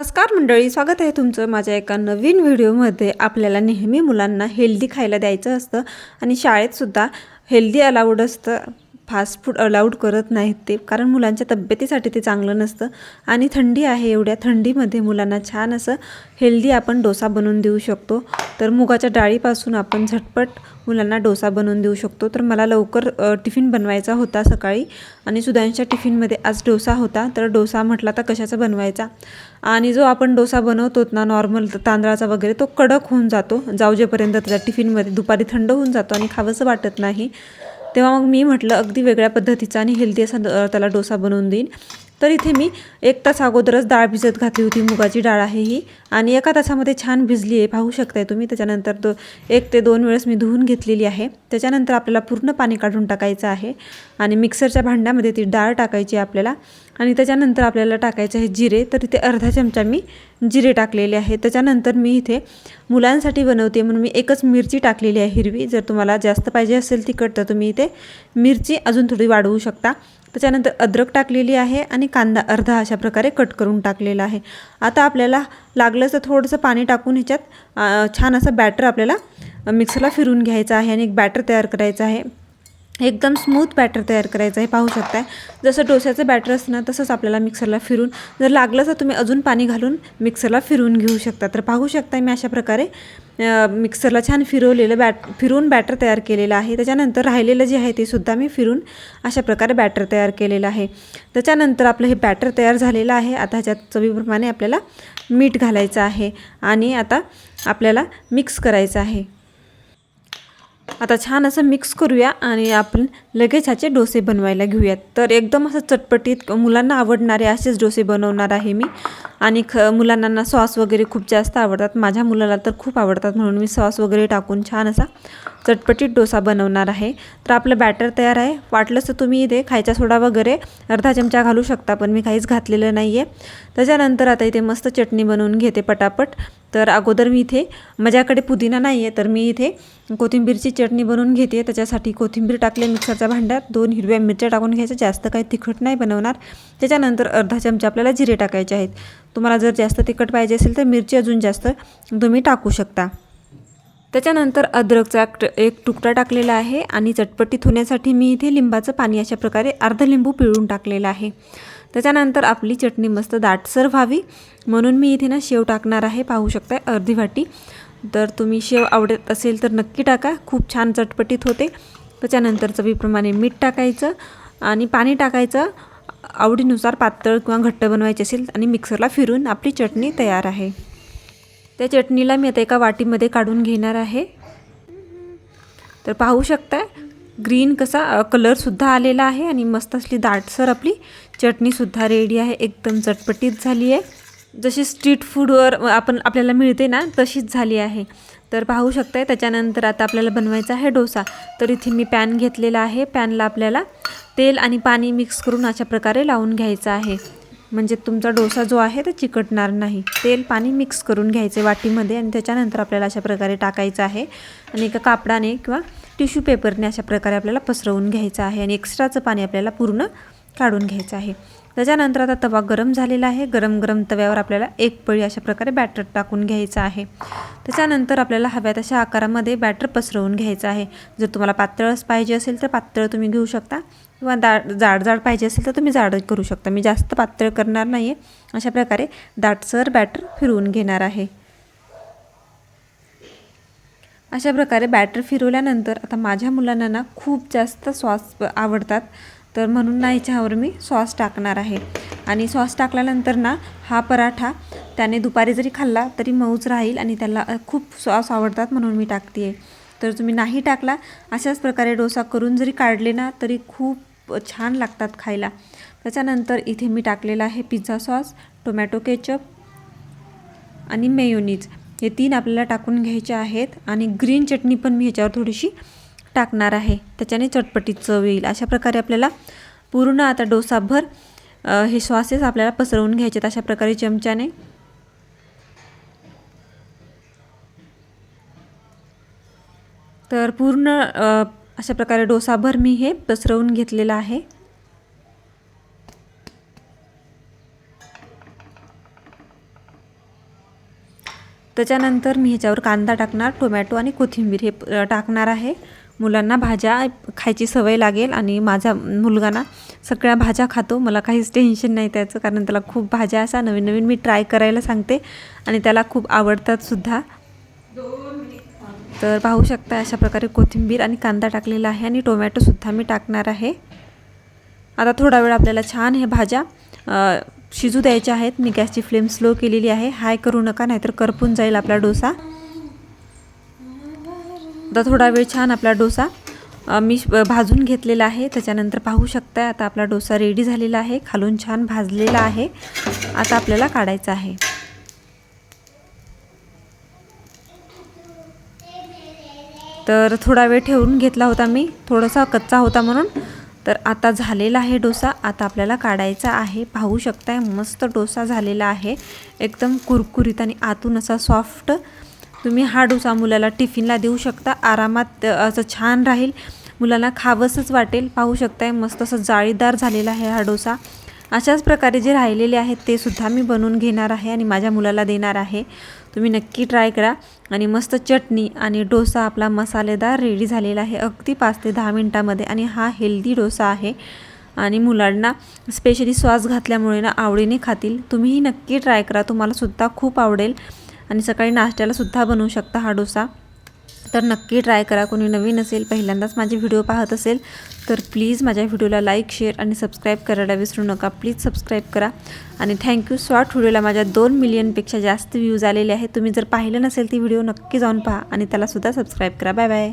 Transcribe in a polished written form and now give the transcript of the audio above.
नमस्कार मंडळी, स्वागत आहे तुमचं माझ्या एका नवीन व्हिडिओमध्ये। आपल्याला नेहमी मुलांना हेल्दी खायला द्यायचं असतं आणि शाळेतसुद्धा हेल्दी अलाउड असतं, फास्ट फूड अलाउड करत नाहीत ते, कारण मुलांच्या तब्येतीसाठी ते चांगलं नसतं। आणि थंडी आहे, एवढ्या थंडीमध्ये मुलांना छान असं हेल्दी आपण डोसा बनवून देऊ शकतो। तर मुगाच्या डाळीपासून आपण झटपट मुलांना डोसा बनवून देऊ शकतो। तर मला लवकर टिफिन बनवायचा होता सकाळी आणि सुधांच्या टिफिनमध्ये आज डोसा होता। तर डोसा म्हटला तर कशाचा बनवायचा, आणि जो आपण डोसा बनवतो ना नॉर्मल तांदळाचा वगैरे, तो कडक होऊन जातो जाऊजेपर्यंत त्याच्या टिफिनमध्ये, दुपारी थंड होऊन जातो आणि खावंसं वाटत नाही। तेव्हा मग मी म्हटलं अगदी वेगळ्या पद्धतीचा आणि हेल्दी असा त्याला डोसा बनवून देईन। तर इथे मी 1 तास अगोदरच डाळ भिजत घातली होती, मुगाची डाळ आहे ही, आणि 1 तासामध्ये छान भिजली आहे, पाहू शकताय तुम्ही। त्याच्यानंतर 1 ते 2 वेळेस मी धुवून घेतलेली आहे। त्याच्यानंतर आपल्याला पूर्ण पाणी काढून टाकायचं आहे आणि मिक्सरच्या भांड्यामध्ये ती डाळ टाकायची आपल्याला। आणि त्याच्यानंतर आपल्याला टाकायचे आहे जिरे। तर इथे अर्धा चमचा मी जिरे टाकलेले आहे। त्याच्यानंतर मी इथे मुलांसाठी बनवते म्हणून मी एकच मिरची टाकलेली आहे हिरवी। जर तुम्हाला जास्त पाहिजे असेल तिखट तर तुम्ही इथे मिरची अजून थोडी वाढवू शकता। त्याच्यानंतर अद्रक टाकलेली आहे आणि कांदा अर्धा अशा प्रकारे कट करून टाकलेला आहे। आता आपल्याला लागलं तर थोडंसं पाणी टाकून ह्याच्यात छान असं बॅटर आपल्याला मिक्सरला फिरून घ्यायचं आहे आणि एक बॅटर तयार करायचं आहे। एकदम स्मूथ बॅटर तयार करायचं आहे, पाहू शकताय। जसं डोस्याचं बॅटर असतं ना तसंच आपल्याला मिक्सरला फिरून, जर लागलं तर तुम्ही अजून पाणी घालून मिक्सरला फिरून घेऊ शकता। तर पाहू शकताय मी अशा प्रकारे मिक्सरला छान फिरून बॅटर तयार केलेलं आहे। त्याच्यानंतर राहिलेलं जे आहे ते सुद्धा मी फिरून अशा प्रकारे बॅटर तयार केलेलं आहे। त्याच्यानंतर आपलं हे बॅटर तयार झालेलं आहे। आता ह्याच्यात चवीप्रमाणे आपल्याला मीठ घालायचं आहे आणि आता आपल्याला मिक्स करायचं आहे। आता छान असं मिक्स करूया आणि आपण लगेच ह्याचे डोसे बनवायला घेऊयात। तर एकदम असं चटपटीत मुलांना आवडणारे असेच डोसे बनवणार आहे मी। आणि मुलांना सॉस वगैरे खूप जास्त आवडतात, माझ्या मुलाला तर खूप आवडतात, म्हणून मी सॉस वगैरे टाकून छान असा चटपटीत डोसा बनवणार आहे। तर आपलं बॅटर तयार आहे। वाटलंच तर तुम्ही इथे खायचा सोडा वगैरे अर्धा चमचा घालू शकता, पण मी काहीच घातलेलं नाही आहे। त्याच्यानंतर आता इथे मस्त चटणी बनवून घेते पटापट। तर अगोदर मी इथे, माझ्याकडे पुदिना नाही आहे तर मी इथे कोथिंबीरची चटणी बनवून घेते। त्याच्यासाठी कोथिंबीर टाकले मिक्सरच्या भांड्यात, 2 हिरव्या मिरच्या टाकून घ्यायच्या, जास्त काही तिखट नाही बनवणार। त्याच्यानंतर अर्धा चमचा आपल्याला जिरे टाकायचे आहेत। तुम्हाला जर जास्त तिखट पाहिजे असेल तर मिरची अजून जास्त तुम्ही टाकू शकता। त्याच्यानंतर अद्रकचा एक तुकडा टाकलेला आहे आणि चटपटीत होण्यासाठी मी इथे लिंबाचं पाणी अशा प्रकारे अर्ध लिंबू पिळून टाकलेलं आहे। त्याच्यानंतर आपली चटणी मस्त दाटसर व्हावी म्हणून मी इथे ना शेव टाकणार आहे, पाहू शकताय अर्धी वाटी। तर तुम्ही शेव आवडत असेल तर नक्की टाका, खूप छान चटपटीत होते। त्याच्यानंतर चवीप्रमाणे मीठ टाकायचं आणि पाणी टाकायचं आवडीनुसार, पातळ किंवा घट्ट बनवायचे असेल, आणि मिक्सरला फिरून आपली चटणी तयार आहे। त्या चटणीला मी आता एका वाटीमध्ये काढून घेणार आहे। तर पाहू शकताय ग्रीन कसा कलरसुद्धा आलेला आहे आणि मस्त असली दाटसर आपली चटणीसुद्धा रेडी आहे, एकदम चटपटीत झाली आहे, जशी स्ट्रीट फूडवर आपल्याला मिळते ना तशीच झाली आहे। तर पाहू शकताय। त्याच्यानंतर आता आपल्याला बनवायचा आहे डोसा। तर इथे मी पॅन घेतलेला आहे, पॅनला आपल्याला तेल आणि पाणी मिक्स करून अशा प्रकारे लावून घ्यायचं आहे, म्हणजे तुमचा डोसा जो आहे तो चिकटणार नाही। तेल पाणी मिक्स करून घ्यायचे वाटीमध्ये आणि त्याच्यानंतर आपल्याला अशा प्रकारे टाकायचं आहे आणि एका कापडाने किंवा टिश्यू पेपरने अशा प्रकारे आपल्याला पसरवून घ्यायचं आहे आणि एक्स्ट्राचं पाणी आपल्याला पूर्ण काढून घ्यायचं आहे। त्याच्यानंतर आता तवा गरम झालेला आहे, गरम तव्यावर आपल्याला एक पळी अशा प्रकारे बॅटर टाकून घ्यायचं आहे। त्याच्यानंतर आपल्याला हव्या तशा आकारामध्ये बॅटर पसरवून घ्यायचं आहे। जर तुम्हाला पातळच पाहिजे असेल तर पातळ तुम्ही घेऊ शकता, किंवा जाड पाहिजे असेल तर तुम्ही जाड करू शकता। मी जास्त पातळ करणार नाही आहे, अशा प्रकारे दाटसर बॅटर फिरवून घेणार आहे। अशा प्रकारे बॅटर फिरवल्यानंतर आता माझ्या मुलांना ना खूप जास्त सॉस आवडतात, तर म्हणून ना ह्याच्यावर मी सॉस टाकणार आहे। आणि सॉस टाकल्यानंतर ना हा पराठा त्याने दुपारी जरी खाल्ला तरी मऊच राहील आणि त्याला खूप सॉस आवडतात म्हणून मी टाकते आहे। तर तुम्ही नाही टाकला, अशाच प्रकारे डोसा करून जरी काढले ना तरी खूप छान लागतात खायला। त्याच्यानंतर इथे मी टाकलेला आहे पिझ्झा सॉस, टोमॅटो केचप आणि मेयोनीज, हे 3 आपल्याला टाकून घ्यायचे आहेत। आणि ग्रीन चटणी पण मी ह्याच्यावर थोडीशी टाकणार आहे, त्याच्याने चटपटीत चव येईल। अशा प्रकारे आपल्याला पूर्ण आता डोसाभर हे सॉसेस आपल्याला पसरवून घ्यायचे अशा प्रकारे चमच्याने। तर पूर्ण अशा प्रकारे डोसाभर मी हे पसरवून घेतलेलं आहे। त्याच्यानंतर मी ह्याच्यावर कांदा टाकणार, टोमॅटो आणि कोथिंबीर हे टाकणार आहे. मुलांना भाज्या खायची सवय लागेल आणि माझा मुलगा ना सगळ्या भाज्या खातो. मला काहीच टेन्शन नाही त्याचं, कारण त्याला खूप भाज्या अशा नवीन नवीन मी ट्राय करायला सांगते आणि त्याला खूप आवडतात सुद्धा. तर पाहू शकता अशा प्रकारे कोथिंबीर आणि कांदा टाकलेला आहे आणि टोमॅटोसुद्धा मी टाकणार आहे. आता थोडा वेळ आपल्याला छान हे भाज्या शिजू द्यायच्या आहेत. मी गॅसची फ्लेम स्लो केलेली आहे, हाय करू नका नाहीतर करपून जाईल आपला डोसा. आता थोडा वेळ छान आपला डोसा मी भाजून घेतलेला आहे. त्याच्यानंतर पाहू शकता आता आपला डोसा रेडी झालेला आहे, खालून छान भाजलेला आहे. आता आपल्याला काढायचा आहे. तर थोडा वेळ ठेवून घेतला होता मी, थोडासा कच्चा होता म्हणून. तर आता झालेला आहे डोसा, आता आपल्याला काढायचा आहे. पाहू शकताय मस्त डोसा झालेला आहे, एकदम कुरकुरीत आणि आतून असा सॉफ्ट. तुम्ही हा डोसा मुलाला टिफिनला देऊ शकता, आरामात असं छान राहील, मुलांना खावंसंच वाटेल. पाहू शकताय मस्त असं जाळीदार झालेला आहे हा डोसा. अशाच प्रकारे जे राहिलेले आहेत ते सुद्धा मी बनवून घेणार आहे आणि माझ्या मुलाला देणार आहे. तुम्ही नक्की ट्राय करा. आणि मस्त चटणी आणि डोसा आपला मसालेदार रेडी झालेला आहे अगदी 5 ते 10 मिनटामध्ये. आणि हा हेल्दी डोसा आहे आणि मुलांना स्पेशली सॉस घातल्यामुळे ना आवडीने खातील. तुम्हीही नक्की ट्राय करा, तुम्हालासुद्धा खूप आवडेल. आणि सकाळी नाश्त्यालासुद्धा बनवू शकता हा डोसा. तर नक्की ट्राय करा. कोणी नवीन असेल, पहिल्यांदाच माझे व्हिडिओ पाहत असेल तर प्लीज माझ्या व्हिडिओला लाईक, शेअर आणि सबस्क्राईब करायला विसरू नका. प्लीज सबस्क्राईब करा. आणि थँक्यू. शॉर्ट व्हिडिओला माझ्या 2 मिलियनपेक्षा जास्त व्ह्यूज आलेले आहेत. तुम्ही जर पाहिलं नसेल ती व्हिडिओ नक्की जाऊन पहा आणि त्यालासुद्धा सबस्क्राईब करा. Bye bye.